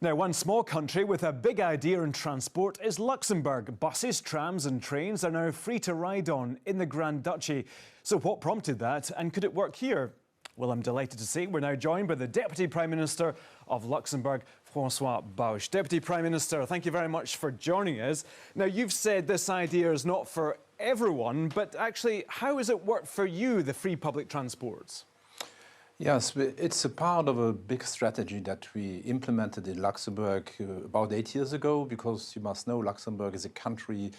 Now, one small country with a big idea in transport is Luxembourg. Buses, trams and trains are now free to ride on in the Grand Duchy. So what prompted that, and could it work here? Well, I'm delighted to say we're now joined by the Deputy Prime Minister of Luxembourg, François Bausch. Deputy Prime Minister, thank you very much for joining us. Now, you've said this idea is not for everyone, but actually, how has it worked for you, the free public transports? Yes, it's a part of a big strategy that we implemented in Luxembourg about 8 years ago, because you must know Luxembourg is a country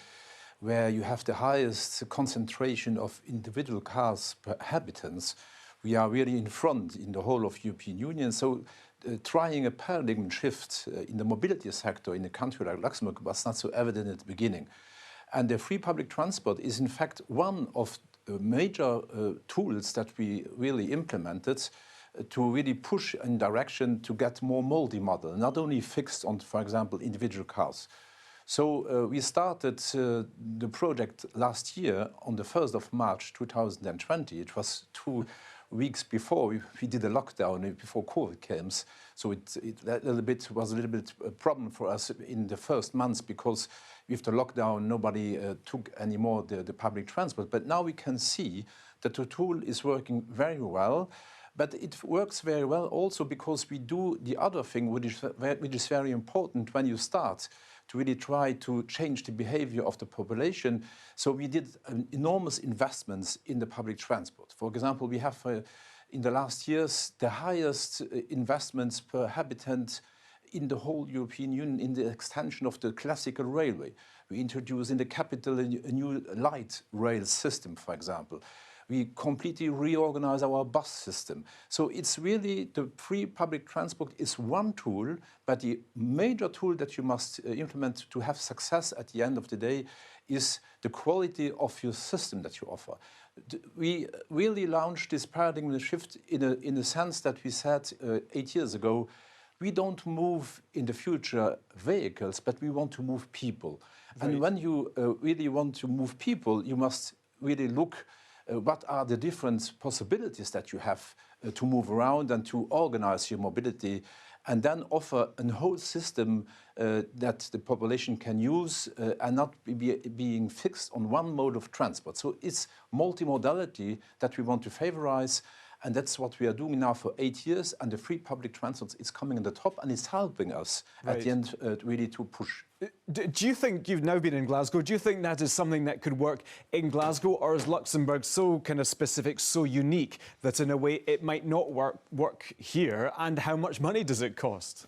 where you have the highest concentration of individual cars per inhabitants. We are really in front in the whole of European Union. So trying a paradigm shift in the mobility sector in a country like Luxembourg was not so evident at the beginning. And the free public transport is in fact one of major tools that we really implemented to really push in direction to get more multi-modal, not only fixed on, for example, individual cars. So we started the project last year on the 1st of March 2020. It was 2 weeks before we did a lockdown, before COVID came. So it was a little bit a problem for us in the first months, because with the lockdown, nobody took anymore the public transport. But now we can see that the tool is working very well. But it works very well also because we do the other thing, which is very important when you start to really try to change the behavior of the population. So we did enormous investments in the public transport. For example, we have in the last years the highest investments per habitant in the whole European Union in the extension of the classical railway. We introduced in the capital a new light rail system, for example. We completely reorganize our bus system. So it's really the free public transport is one tool, but the major tool that you must implement to have success at the end of the day is the quality of your system that you offer. We really launched this paradigm shift in a sense that we said 8 years ago, we don't move in the future vehicles, but we want to move people. Right. And when you really want to move people, you must really look what are the different possibilities that you have to move around and to organize your mobility, and then offer a whole system that the population can use and not being fixed on one mode of transport. So it's multimodality that we want to favorize. And that's what we are doing now for 8 years, and the free public transport is coming on the top, and it's helping us at the end really to push. Do you think, you've now been in Glasgow, do you think that is something that could work in Glasgow, or is Luxembourg so kind of specific, so unique, that in a way it might not work here? And how much money does it cost?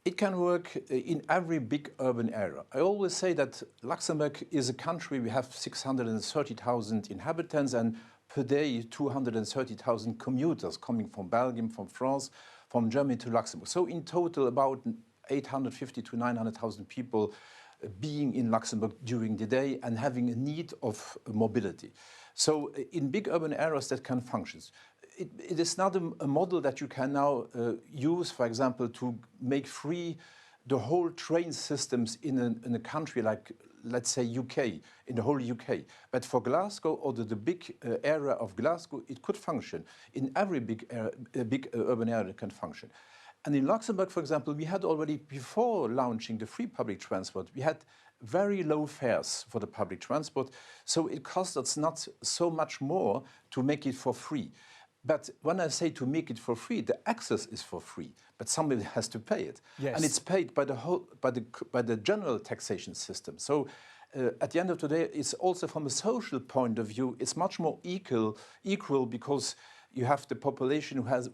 It can work in every big urban area. I always say that Luxembourg is a country, we have 630,000 inhabitants, and per day 230,000 commuters coming from Belgium, from France, from Germany to Luxembourg. So in total about 850 to 900,000 people being in Luxembourg during the day and having a need of mobility. So in big urban areas that can function. It is not a model that you can now use, for example, to make free the whole train systems in a country like, let's say, UK, in the whole UK. But for Glasgow, or the big area of Glasgow, it could function. In every big urban area, it can function. And in Luxembourg, for example, we had already, before launching the free public transport, we had very low fares for the public transport. So it cost us not so much more to make it for free. But when I say to make it for free, the access is for free, but somebody has to pay it. Yes. And it's paid by the general taxation system. So at the end of the day, it's also from a social point of view, it's much more equal because you have the population who has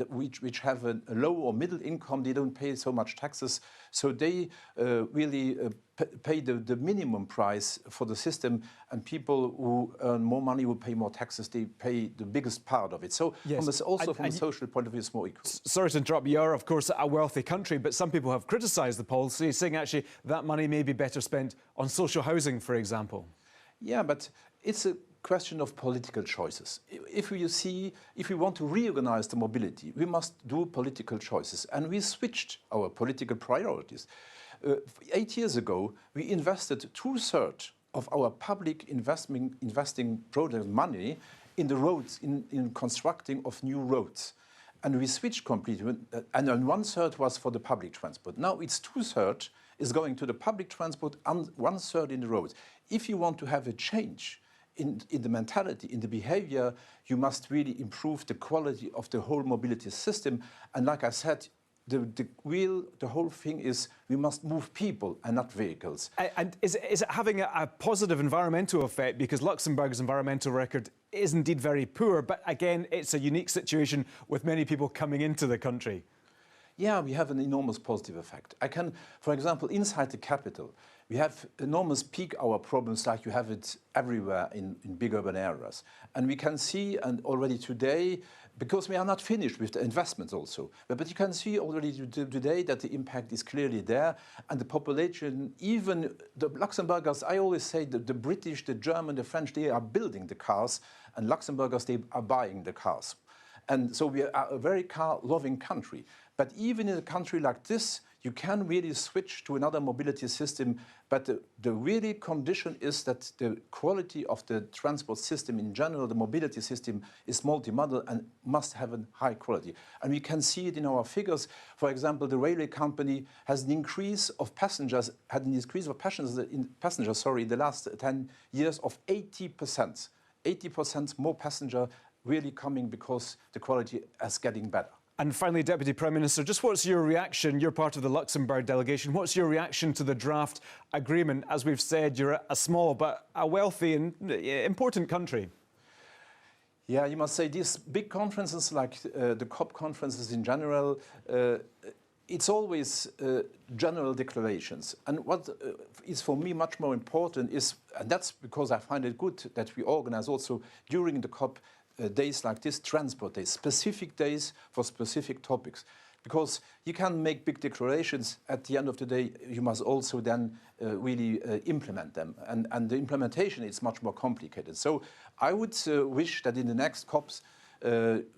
which have a low or middle income. They don't pay so much taxes, so they really pay the minimum price for the system, and people who earn more money will pay more taxes. They pay the biggest part of it. So yes. From a social point of view, it's more equal. Sorry to interrupt. You are, of course, a wealthy country, but some people have criticised the policy, saying actually that money may be better spent on social housing, for example. Yeah, but it's a question of political choices. If we want to reorganize the mobility, we must do political choices, and we switched our political priorities. 8 years ago, we invested 2/3 of our public investing project money in the roads, in constructing of new roads. and we switched completely. And then 1/3 was for the public transport. Now it's 2/3 is going to the public transport and 1/3 in the roads. If you want to have a change in the mentality, in the behavior, you must really improve the quality of the whole mobility system. And like I said, the whole thing is we must move people and not vehicles. And is it having a positive environmental effect? Because Luxembourg's environmental record is indeed very poor, but again, it's a unique situation with many people coming into the country. Yeah, we have an enormous positive effect. I can, for example, inside the capital, we have enormous peak hour problems like you have it everywhere in big urban areas. And we can see, and already today, because we are not finished with the investments also, but you can see already today that the impact is clearly there, and the population, even the Luxembourgers, I always say that the British, the German, the French, they are building the cars, and Luxembourgers, they are buying the cars. And so we are a very car-loving country. But even in a country like this, you can really switch to another mobility system. But the really condition is that the quality of the transport system in general, the mobility system, is multimodal and must have a high quality. And we can see it in our figures. For example, the railway company has an increase of passengers, in the last 10 years of 80%. 80% more passenger really coming because the quality is getting better. And finally, Deputy Prime Minister, just what's your reaction? You're part of the Luxembourg delegation. What's your reaction to the draft agreement? As we've said, you're a small but a wealthy and important country. Yeah, you must say these big conferences like the COP conferences in general, it's always general declarations. And what is for me much more important is, and that's because I find it good that we organize also during the COP days like this, transport days, specific days for specific topics. Because you can make big declarations, at the end of the day, you must also then really implement them. And the implementation is much more complicated. So I would wish that in the next COPs,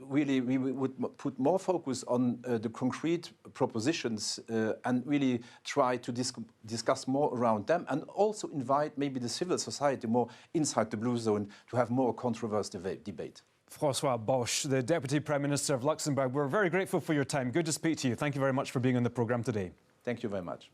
really we would put more focus on the concrete propositions and really try to discuss more around them, and also invite maybe the civil society more inside the blue zone to have more controversial debate. François Bausch, the Deputy Prime Minister of Luxembourg, we're very grateful for your time. Good to speak to you. Thank you very much for being on the programme today. Thank you very much.